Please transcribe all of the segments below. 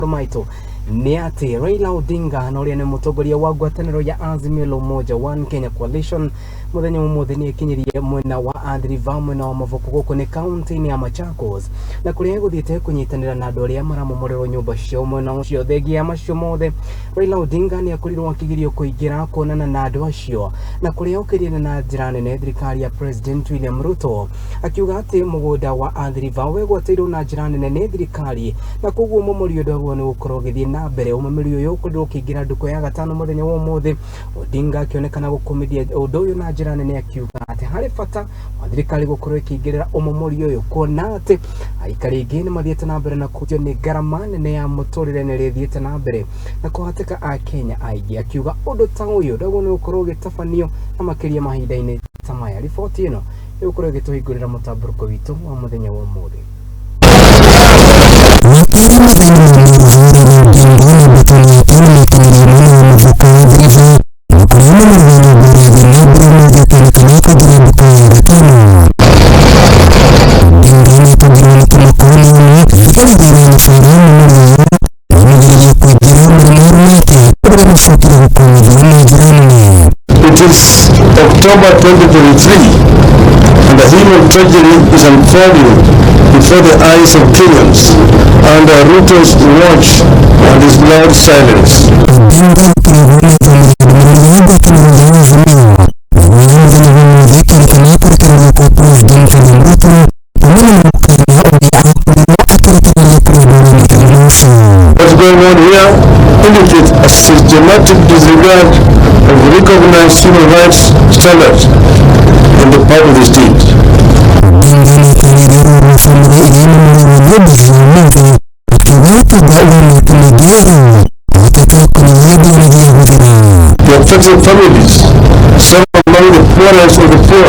Maito ni ati Raila Odinga na uria ni mutongoria wa ngwataniro ya Azimio la Umoja One Kenya Coalition muthenya umuthe ni ikinyirie mwena wa Athi River mwena wa Mavuku guku ni county ya Machakos na kuria guthiite kunyitanira na andu aria maramomorerwo nyumba cio mwena ucio thengia macio mothe. Raila Odinga ni akorirwo akigirio kuingira kuonana na andu acio na kuria ukiriana na njira nene thirikari ya President William Ruto akiuga ati mugunda wa Athi River wegwatirwo na njira nene ni thirikari na koguo momorio ndagwo ni gukorwo githie na mbere umamiri uyu ukorirwo ukiingira nduko ya gatano muthenya wa umuthe. Odinga akionekana gukumidia undu uyu na njira nene akiuga ati hari bata wa thirikari gukorwo ikiingirira umamiri uyu kuona ati aikari ingi ni mathiete na mbere na kujio ni garama nene ya muturire ni rithiete na mbere na kuhateka a Kenya aingi akiuga undu ta uyu ndagwo ni gukorwo gitafanio na makiria mahinda-ini ta maya. Riboti ino igukorwo gituhingurira mutamburuko witu wa muthenya wa umuthe. It is October 2023 and the hymn of tragedy is unfolding before the eyes of Kenyans under Ruto's watch and his loud silence. What's going on here indicates a systematic disregard of recognized human rights standards in the part of the state. The affected families, some among the poorest of the poor,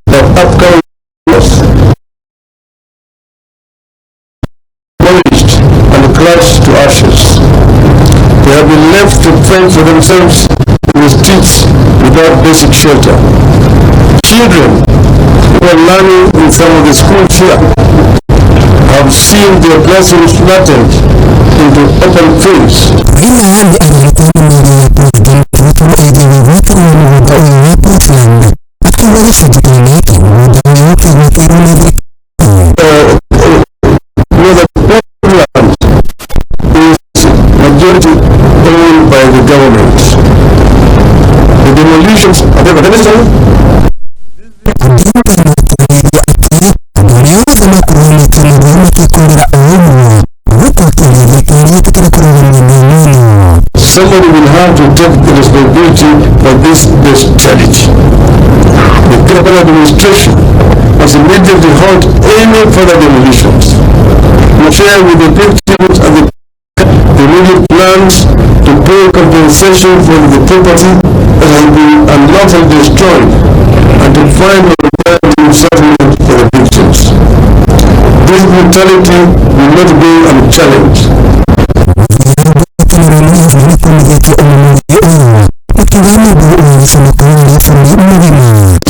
have upcoming loss, demolished and crushed to ashes. They have been left to fend for themselves in the streets without basic shelter. Children who are learning in some of the schools here have seen their classrooms flattened into open fields. Majority owned by the government. The demolitions are somebody will have to take the responsibility for this challenge. The government administration must immediately halt any further demolitions. We share with the victims and the immediate plans to pay compensation for the property that has been unlawfully destroyed and to find a alternative settlement for the victims. This brutality will not go unchallenged.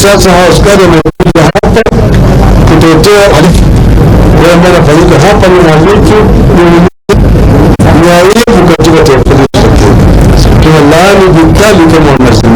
Sasa askari wamekuja hapa kutetea wale wanafanyika hapa ni uhalifu ni aibu katika taifa letu. Tunalaani vikali kama wanasema